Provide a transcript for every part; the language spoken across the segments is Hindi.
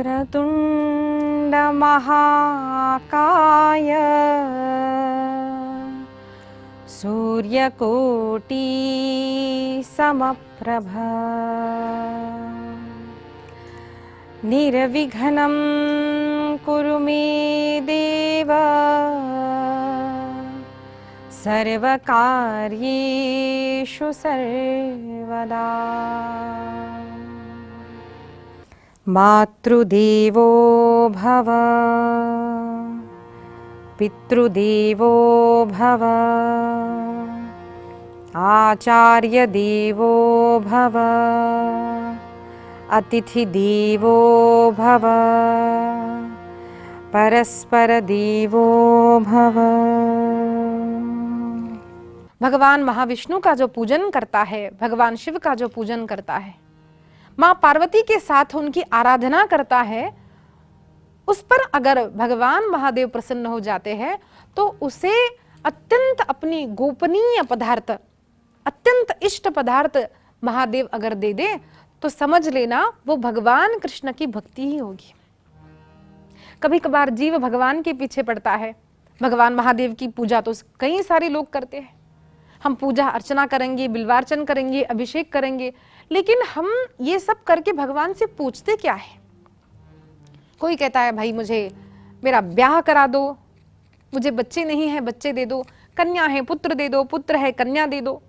वक्रतुण्ड महाकाय सूर्यकोटि समप्रभ निर्विघ्नं कुरु मे देव सर्वकार्येषु सर्वदा। मातृदेवो भव पितृदेवो भव आचार्यदेवो भव अतिथिदेवो भव परस्परदेवो भव। भगवान महाविष्णु का जो पूजन करता है, भगवान शिव का जो पूजन करता है, माँ पार्वती के साथ उनकी आराधना करता है, उस पर अगर भगवान महादेव प्रसन्न हो जाते हैं तो उसे अत्यंत अपनी गोपनीय पदार्थ, अत्यंत इष्ट पदार्थ महादेव अगर दे दे तो समझ लेना वो भगवान कृष्ण की भक्ति ही होगी। कभी कभार जीव भगवान के पीछे पड़ता है। भगवान महादेव की पूजा तो कई सारे लोग करते हैं, हम पूजा अर्चना करेंगे, बिल्वार्चन करेंगे, अभिषेक करेंगे, लेकिन हम ये सब करके भगवान से पूछते क्या है? कोई कहता है भाई मुझे मेरा ब्याह करा दो, मुझे बच्चे नहीं है बच्चे दे दो, कन्या है पुत्र दे दो, पुत्र है कन्या दे दो,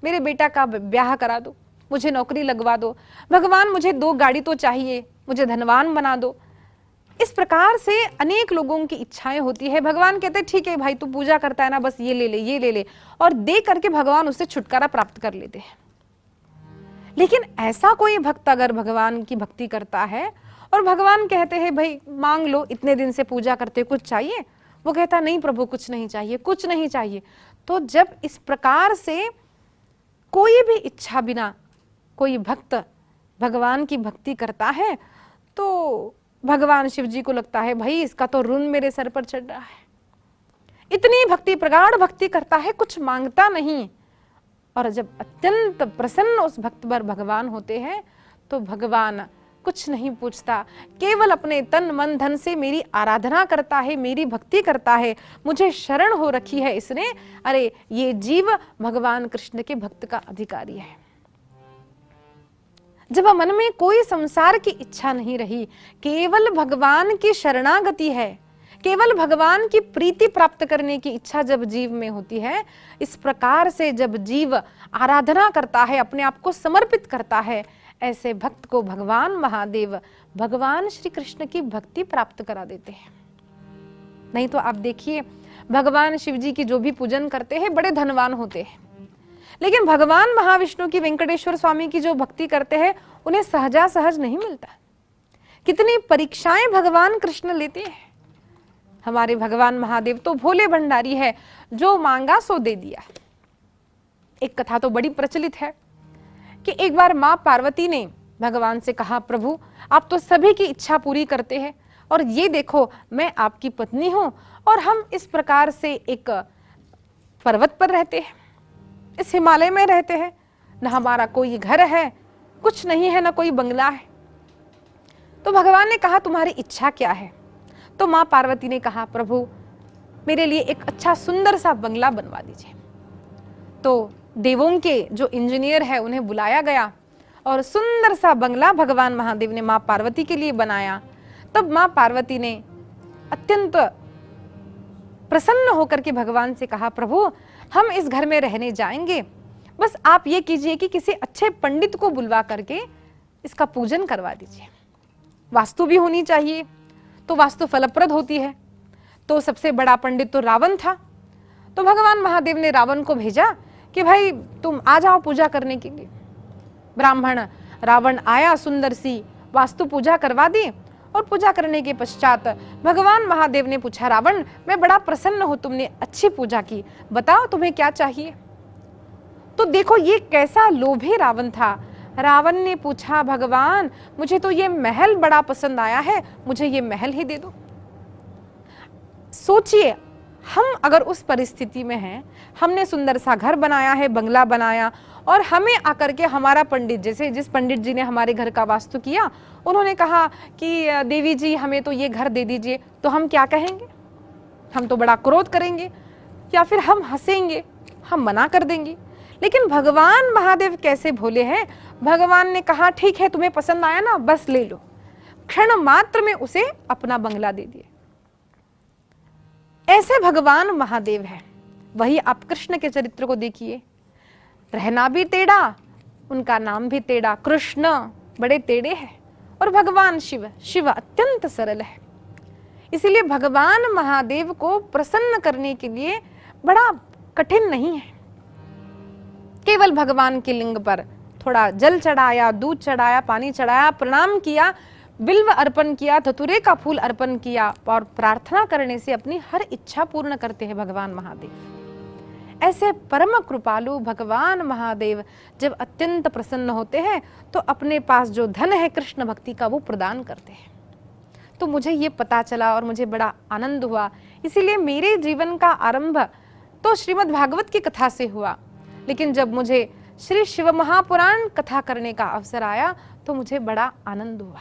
मेरे बेटा का ब्याह करा दो, मुझे नौकरी लगवा दो, भगवान मुझे 2 गाड़ी तो चाहिए, मुझे धनवान बना दो। इस प्रकार से अनेक लोगों की इच्छाएं होती है। भगवान कहते हैं ठीक है भाई तू पूजा करता है ना, बस ये ले ले ये ले ले, और दे करके भगवान उससे छुटकारा प्राप्त कर लेते हैं। लेकिन ऐसा कोई भक्त अगर भगवान की भक्ति करता है और भगवान कहते हैं भाई मांग लो, इतने दिन से पूजा करते कुछ चाहिए, वो कहता नहीं प्रभु कुछ नहीं चाहिए, कुछ नहीं चाहिए। तो जब इस प्रकार से कोई भी इच्छा बिना कोई भक्त भगवान की भक्ति करता है तो भगवान शिव जी को लगता है भाई इसका तो ऋण मेरे सर पर चढ़ रहा है। इतनी भक्ति, प्रगाढ़ भक्ति करता है, कुछ मांगता नहीं, और जब अत्यंत प्रसन्न उस भक्त पर भगवान होते हैं तो भगवान कुछ नहीं पूछता, केवल अपने तन मन धन से मेरी आराधना करता है, मेरी भक्ति करता है, मुझे शरण हो रखी है इसने, अरे ये जीव भगवान कृष्ण के भक्त का अधिकारी है। जब मन में कोई संसार की इच्छा नहीं रही, केवल भगवान की शरणागति है, केवल भगवान की प्रीति प्राप्त करने की इच्छा जब जीव में होती है, इस प्रकार से जब जीव आराधना करता है, अपने आप को समर्पित करता है, ऐसे भक्त को भगवान महादेव, भगवान श्री कृष्ण की भक्ति प्राप्त करा देते हैं। नहीं तो आप देखिए भगवान शिव जी की जो भी पूजन करते हैं बड़े धनवान होते हैं, लेकिन भगवान महाविष्णु की, वेंकटेश्वर स्वामी की जो भक्ति करते हैं उन्हें सहजा सहज नहीं मिलता। कितनी परीक्षाएं भगवान कृष्ण लेते हैं। हमारे भगवान महादेव तो भोले भंडारी है, जो मांगा सो दे दिया। एक कथा तो बड़ी प्रचलित है कि एक बार माँ पार्वती ने भगवान से कहा प्रभु आप तो सभी की इच्छा पूरी करते हैं, और ये देखो मैं आपकी पत्नी हूं और हम इस प्रकार से एक पर्वत पर रहते हैं, इस हिमालय में रहते हैं, न हमारा कोई घर है, कुछ नहीं है, न कोई बंगला है। तो भगवान ने कहा तुम्हारी इच्छा क्या है? तो माँ पार्वती ने कहा प्रभु मेरे लिए एक अच्छा सुंदर सा बंगला बनवा दीजिए। तो देवों के जो इंजीनियर है उन्हें बुलाया गया और सुंदर सा बंगला भगवान महादेव ने माँ पार्वती के लिए बनाया। तब माँ पार्वती ने अत्यंत प्रसन्न होकर के भगवान से कहा प्रभु हम इस घर में रहने जाएंगे, बस आप ये कीजिए कि किसी अच्छे पंडित को बुलवा करके इसका पूजन करवा दीजिए। वास्तु भी होनी चाहिए, तो वास्तु फलप्रद होती है। तो सबसे बड़ा पंडित तो रावण था। तो भगवान महादेव ने रावण को भेजा कि भाई तुम आ जाओ पूजा करने के लिए। ब्राह्मण रावण आया, सुंदर सी वास्तु पूजा करवा दी, और पूजा करने के पश्चात भगवान महादेव ने पूछा रावण मैं बड़ा प्रसन्न हूं, तुमने अच्छी पूजा की, बताओ तुम्हें क्या चाहिए? तो देखो ये कैसा लोभी रावण था। रावण ने पूछा भगवान मुझे तो ये महल बड़ा पसंद आया है, मुझे ये महल ही दे दो। सोचिए हम अगर उस परिस्थिति में हैं, हमने सुंदर सा घर बनाया है, बंगला बनाया, और हमें आकर के हमारा पंडित, जैसे जिस पंडित जी ने हमारे घर का वास्तु किया, उन्होंने कहा कि देवी जी हमें तो ये घर दे दीजिए, तो हम क्या कहेंगे? हम तो बड़ा क्रोध करेंगे, या फिर हम हंसेंगे, हम मना कर देंगे। लेकिन भगवान महादेव कैसे भोले हैं, भगवान ने कहा ठीक है, तुम्हें पसंद आया ना, बस ले लो। क्षण मात्र में उसे अपना बंगला दे दिया। ऐसे भगवान महादेव है। वही आप कृष्ण के चरित्र को देखिए, रहना भी टेढ़ा, उनका नाम भी टेढ़ा, कृष्ण बड़े टेढ़े हैं, और भगवान शिव अत्यंत सरल है। इसीलिए भगवान महादेव को प्रसन्न करने के लिए बड़ा कठिन नहीं है। केवल भगवान के लिंग पर थोड़ा जल चढ़ाया, दूध चढ़ाया, पानी चढ़ाया, प्रणाम किया, बिल्व अर्पण किया, धतूरे का फूल अर्पण किया, और प्रार्थना करने से अपनी हर इच्छा पूर्ण करते हैं भगवान महादेव। ऐसे परम कृपालु भगवान महादेव जब अत्यंत प्रसन्न होते हैं तो अपने पास जो धन है कृष्ण भक्ति का वो प्रदान करते हैं। तो मुझे ये पता चला और मुझे बड़ा आनंद हुआ। इसीलिए मेरे जीवन का आरंभ तो श्रीमद् भागवत की कथा से हुआ, लेकिन जब मुझे श्री शिव महापुराण कथा करने का अवसर आया तो मुझे बड़ा आनंद हुआ।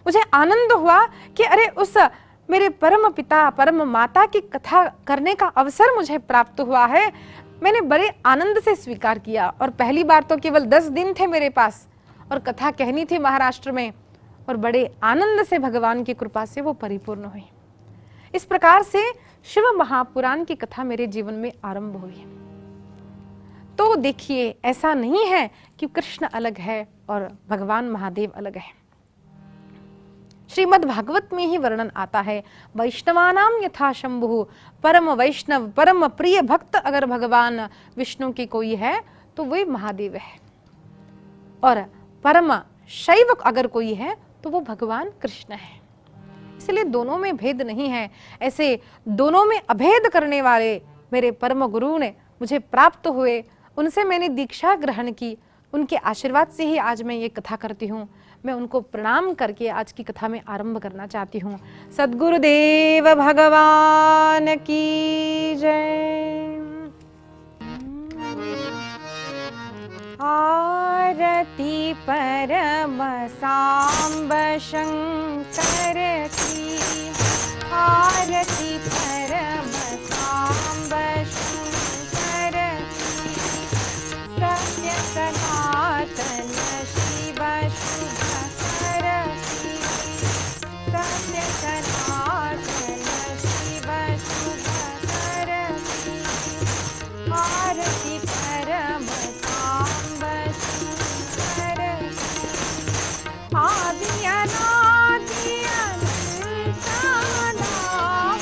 मुझे आनंद हुआ कि अरे उस मेरे परम पिता परम माता की कथा करने का अवसर मुझे प्राप्त हुआ है। मैंने बड़े आनंद से स्वीकार किया, और पहली बार तो केवल 10 दिन थे मेरे पास और कथा कहनी थी महाराष्ट्र में, और बड़े आनंद से भगवान की कृपा से वो परिपूर्ण हुई। इस प्रकार से शिव महापुराण की कथा मेरे जीवन में आरंभ हुई। तो देखिए, ऐसा नहीं है कि कृष्ण अलग है और भगवान महादेव अलग है। श्रीमद् भागवत में ही वर्णन आता है, वैष्णवानाम यथा शंभु, परम वैष्णव परम प्रिय भक्त अगर भगवान विष्णु की कोई है तो वही महादेव है, और परम शैव अगर कोई है तो वो भगवान कृष्ण है। इसलिए दोनों में भेद नहीं है। ऐसे दोनों में अभेद करने वाले मेरे परम गुरु ने मुझे प्राप्त हुए, उनसे मैंने दीक्षा ग्रहण की, उनके आशीर्वाद से ही आज मैं ये कथा करती हूँ। मैं उनको प्रणाम करके आज की कथा में आरंभ करना चाहती हूँ। सद्गुरुदेव भगवान की जय। आरती परम सांब शंकर की, आरती परम सांब शंकर की, सत्य सनातन शिव शुभकर की, सत्य सनातन शिव शुभकर की, आरती परम सांब शंकर की, आदि अनादि अनंत नाम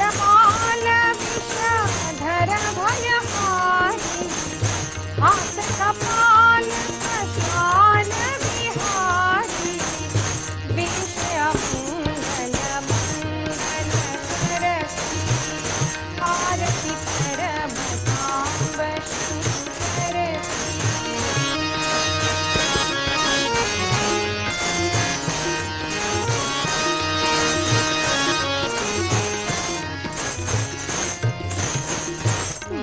वज्रपाल विषधर भयहारी, हाथ कपाल पाशाल विहारी, विषय मंगल मंगल करती, आरती परम सांब शंकर की।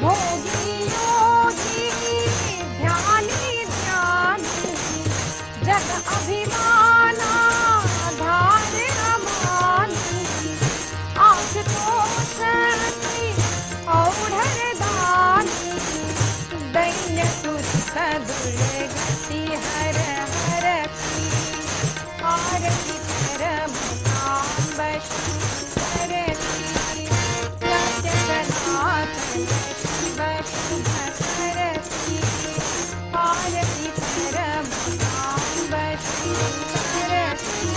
भोगी योगी ध्यानी ध्यानी, जग अभिमाना धार अमानी, आशुतोष औढ़ दानी, दैन्य तुच्छ दुर्गति हर हरती, आरती परम सांब शंकर की। सत्य सनातन शिव शुभ करती, आरती परम सांब शंकर की,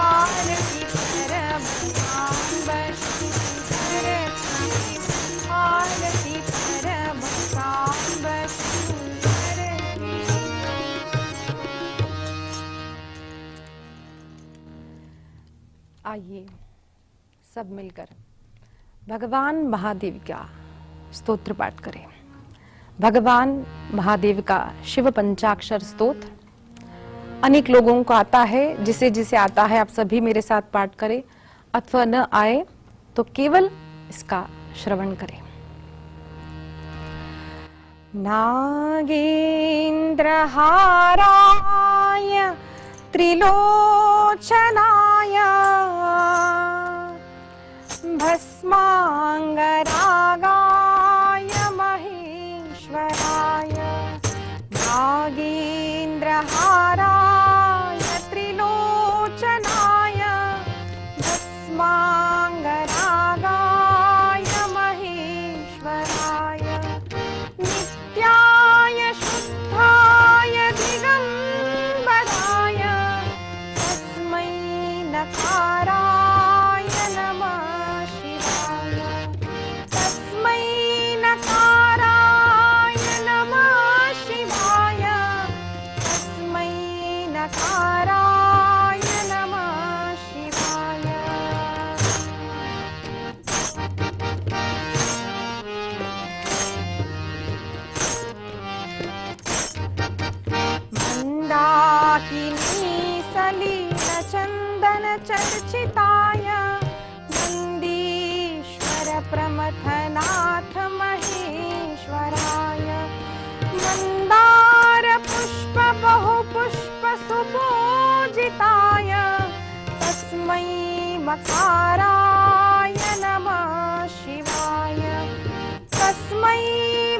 आरती परम सांब शंकर की, आरती परम सांब शंकर की। आइए सब मिलकर भगवान महादेव का स्तोत्र पाठ करें। भगवान महादेव का शिव पंचाक्षर स्तोत्र अनेक लोगों को आता है, जिसे जिसे आता है आप सभी मेरे साथ पाठ करें, अथवा न आए तो केवल इसका श्रवण करें। नागेन्द्रहाराय त्रिलोचनाय, भस्मांगरागाय महेश्वराय, नागेन्द्रहाराय त्रिलोचनाय, भस्मांगरागाय महेश्वराय, नित्याय शुद्धाय दिगंबराय, तस्मै नकाराय नमः शिवाय, तस्मै नकाराय नमः शिवाय, तस्मै नकाराय नमः शिवाय। मंदाकिनी सलील चंदन चर्चिताय, नंदीश्वर प्रमथनाथ महेश्वराय, मंदार पुष्प बहुपुष्प सुपूजिताय, तस्मै मकाराय नमः शिवाय, तस्मै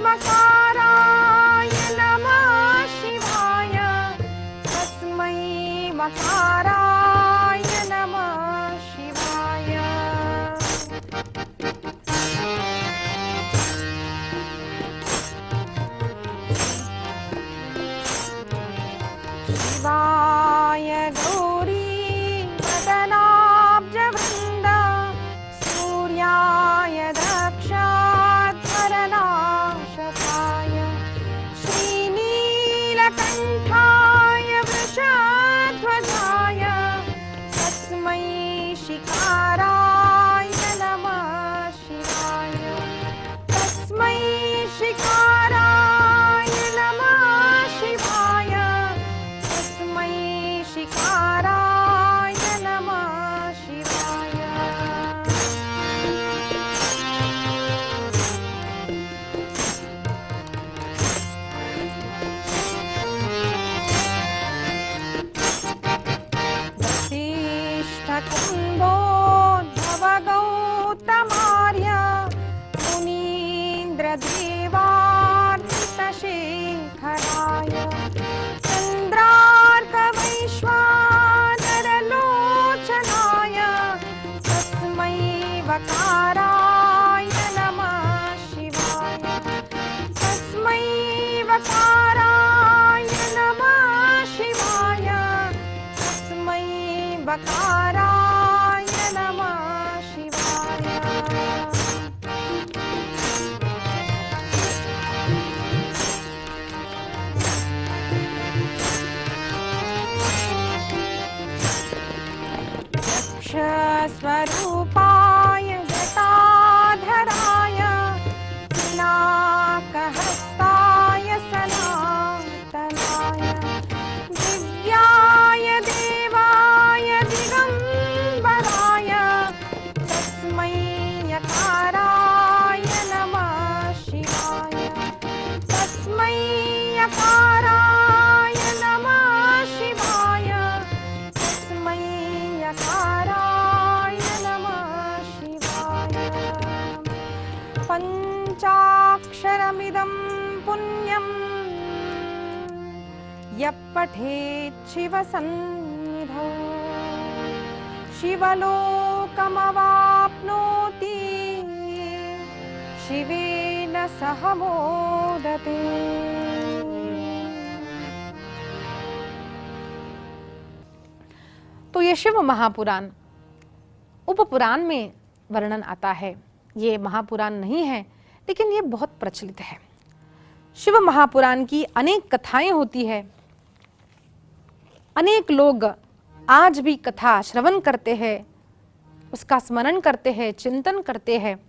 मकाराय नमः शिवाय, तस्मै मकाराय नमः शिवाय। शिवाय गौरी वदनाब्जवृन्द, पञ्चाक्षरमिदं पुण्यं यः पठेत् शिवसन्निधौ शिवलोकमवाप्नोति शिवेन सह मोदते। तो ये शिव महापुराण उपपुराण में वर्णन आता है। ये महापुराण नहीं है, लेकिन ये बहुत प्रचलित है। शिव महापुराण की अनेक कथाएं होती है। अनेक लोग आज भी कथा श्रवण करते हैं, उसका स्मरण करते हैं, चिंतन करते हैं।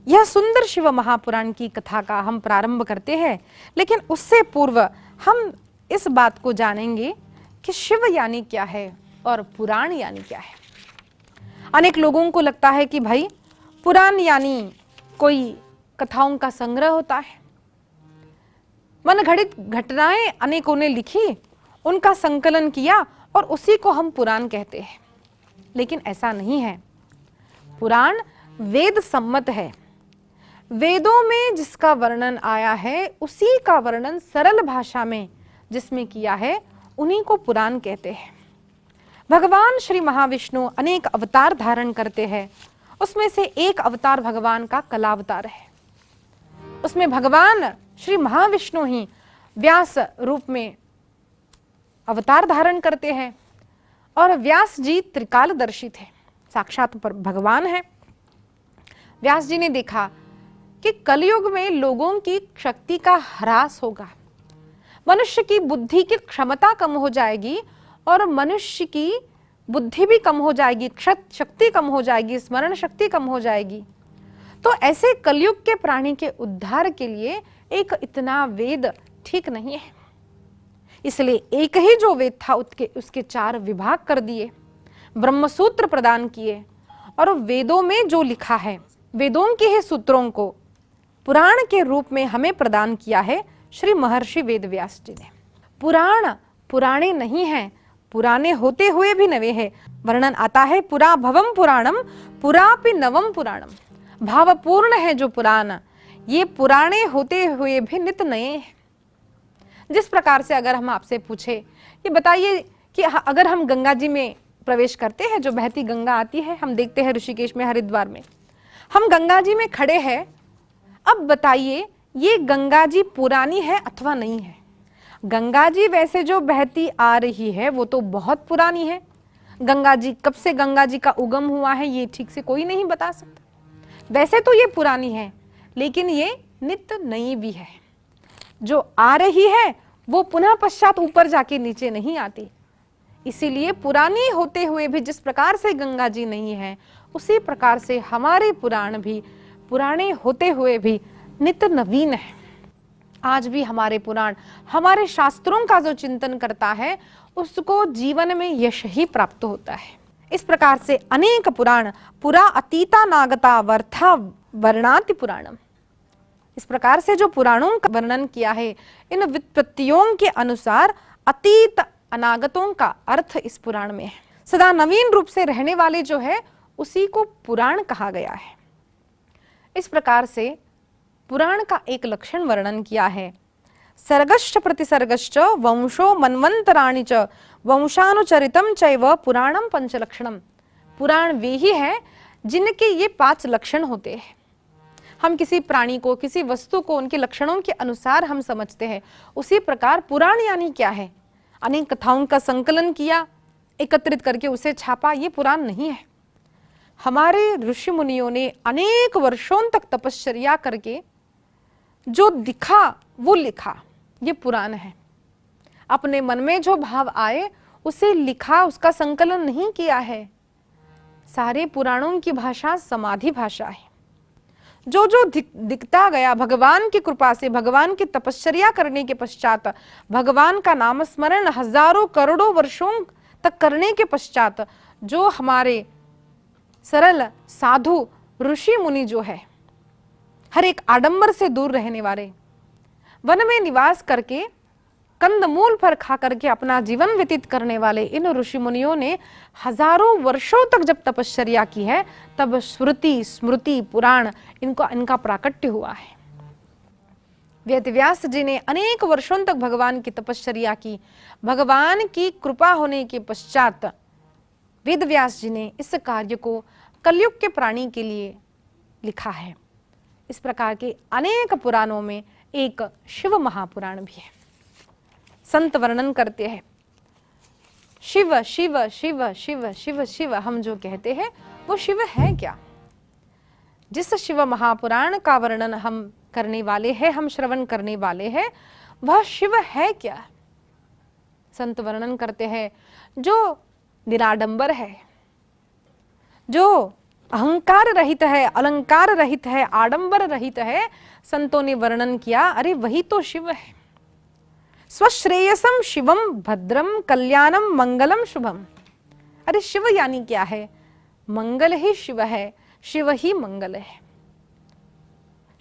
यह सुंदर शिव महापुराण की कथा का हम प्रारंभ करते हैं, लेकिन उससे पूर्व हम इस बात को जानेंगे कि शिव यानी क्या है और पुराण यानी क्या है। अनेक लोगों को लगता है कि भाई पुराण यानी कोई कथाओं का संग्रह होता है, मनगढ़ंत घटनाएं अनेकों ने लिखी, उनका संकलन किया और उसी को हम पुराण कहते हैं। लेकिन ऐसा नहीं है। पुराण वेद सम्मत है। वेदों में जिसका वर्णन आया है उसी का वर्णन सरल भाषा में जिसमें किया है, उन्हीं को पुराण कहते हैं। भगवान श्री महाविष्णु अनेक अवतार धारण करते हैं। उसमें से एक अवतार भगवान का कलावतार है। उसमें भगवान श्री महाविष्णु ही व्यास रूप में अवतार धारण करते हैं और व्यास जी त्रिकालदर्शी थे, साक्षात पर भगवान है। व्यास जी ने देखा कि कलयुग में लोगों की शक्ति का ह्रास होगा, मनुष्य की बुद्धि की क्षमता कम हो जाएगी और मनुष्य की बुद्धि भी कम हो जाएगी, शक्ति कम हो जाएगी, स्मरण शक्ति कम हो जाएगी। तो ऐसे कलयुग के प्राणी के उद्धार के लिए एक इतना वेद ठीक नहीं है। इसलिए एक ही जो वेद था उसके 4 विभाग कर दिए, ब्रह्मसूत्र प्रदान किए और वेदों में जो लिखा है, वेदों के ही सूत्रों को पुराण के रूप में हमें प्रदान किया है श्री महर्षि वेदव्यास जी ने। पुराण पुराने नहीं हैं, पुराने होते हुए भी नवे हैं। वर्णन आता है पुरा भवम पुराणम पुरापि नवम पुराणम। भावपूर्ण है जो पुराण, ये पुराने होते हुए भी नित नए हैं। जिस प्रकार से अगर हम आपसे पूछे, ये बताइए कि अगर हम गंगा जी में प्रवेश करते हैं, जो बहती गंगा आती है, हम देखते हैं ऋषिकेश में, हरिद्वार में, हम गंगा जी में खड़े हैं। अब बताइए ये गंगा जी पुरानी है अथवा नहीं है? गंगा जी वैसे जो बहती आ रही है वो तो बहुत पुरानी है। गंगा जी कब से गंगा जी का उगम हुआ है ये ठीक से कोई नहीं बता सकता। वैसे तो ये पुरानी है, लेकिन ये नित्य नई भी है। जो आ रही है वो पुनः पश्चात ऊपर जाके नीचे नहीं आती। इसीलिए पुरानी होते हुए भी जिस प्रकार से गंगा जी नहीं है, उसी प्रकार से हमारे पुराण भी पुराने होते हुए भी नित्य नवीन है। आज भी हमारे पुराण, हमारे शास्त्रों का जो चिंतन करता है उसको जीवन में यश ही प्राप्त होता है। इस प्रकार से अनेक पुराण, पुरा अतीता नागता वर्था वर्णाति पुराणम, इस प्रकार से जो पुराणों का वर्णन किया है, इन व्युत्पत्तियों के अनुसार अतीत अनागतों का अर्थ इस पुराण में है। सदा नवीन रूप से रहने वाले जो है उसी को पुराण कहा गया है। इस प्रकार से पुराण का एक लक्षण वर्णन किया है, सर्गश्च प्रतिसर्गश्च वंशो मन्वन्तराणि च वंशानुचरितम चैव पुराणम पंचलक्षणम। पुराण वे ही है जिनके ये 5 लक्षण होते हैं। हम किसी प्राणी को, किसी वस्तु को उनके लक्षणों के अनुसार हम समझते हैं। उसी प्रकार पुराण यानी क्या है? अनेक कथाओं का संकलन किया, एकत्रित करके उसे छापा, ये पुराण नहीं है। हमारे ऋषि मुनियों ने अनेक वर्षों तक तपश्चर्या करके जो दिखा वो लिखा, ये पुराण है। अपने मन में जो भाव आए उसे लिखा, उसका संकलन नहीं किया है। सारे पुराणों की भाषा समाधि भाषा है। जो जो दिखता गया भगवान की कृपा से, भगवान की तपश्चर्या करने के पश्चात, भगवान का नाम स्मरण हजारों करोड़ों वर्षों तक करने के पश्चात, जो हमारे सरल साधु ऋषि मुनि जो है, हर एक आडंबर से दूर रहने वाले, वन में निवास करके कंदमूल पर खा करके अपना जीवन व्यतीत करने वाले इन ऋषि मुनियों ने हजारों वर्षों तक जब तपश्चर्या की है, तब श्रुति, स्मृति, पुराण इनका प्राकट्य हुआ है। वेद व्यास जी ने अनेक वर्षों तक भगवान की तपश्चर्या की। भगवान की कृपा होने के पश्चात वेद व्यास जी ने इस कार्य को कलयुग के प्राणी के लिए लिखा है। इस प्रकार के अनेक पुराणों में एक शिव महापुराण भी है। संत वर्णन करते हैं, शिव शिव शिव शिव शिव शिव, हम जो कहते हैं वो शिव है क्या? जिस शिव महापुराण का वर्णन हम करने वाले हैं, हम श्रवण करने वाले हैं, वह शिव है क्या? संत वर्णन करते हैं, जो निराडंबर है, जो अहंकार रहित है, अलंकार रहित है, आडंबर रहित है। संतों ने वर्णन किया, अरे वही तो शिव है। स्वश्रेयसम शिवम भद्रम कल्याणम मंगलम शुभम। अरे शिव यानी क्या है? मंगल ही शिव है, शिव ही मंगल है,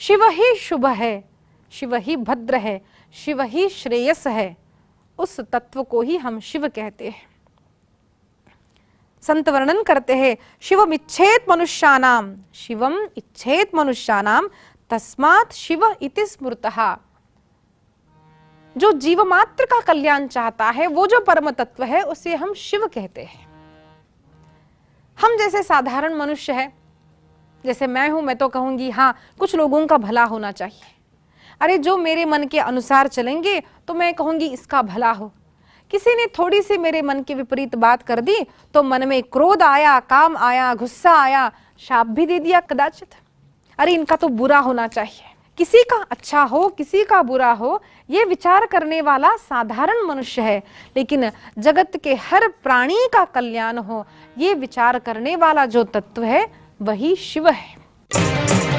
शिव ही शुभ है, शिव ही भद्र है, शिव ही श्रेयस है। उस तत्व को ही हम शिव कहते हैं। संत वर्णन करते हैं, शिवम इच्छेत मनुष्यानाम, शिवम इच्छेत मनुष्यानाम तस्मात् शिव इति स्मृतः। जो जीव मात्र का कल्याण चाहता है, वो जो परम तत्व है, उसे हम शिव कहते हैं। हम जैसे साधारण मनुष्य है, जैसे मैं हूं, मैं तो कहूंगी हाँ कुछ लोगों का भला होना चाहिए। अरे जो मेरे मन के अनुसार चलेंगे तो मैं कहूंगी इसका भला हो। किसी ने थोड़ी सी मेरे मन के विपरीत बात कर दी तो मन में क्रोध आया, काम आया, गुस्सा आया, शाप भी दे दिया कदाचित, अरे इनका तो बुरा होना चाहिए। किसी का अच्छा हो, किसी का बुरा हो, ये विचार करने वाला साधारण मनुष्य है। लेकिन जगत के हर प्राणी का कल्याण हो, ये विचार करने वाला जो तत्व है, वही शिव है।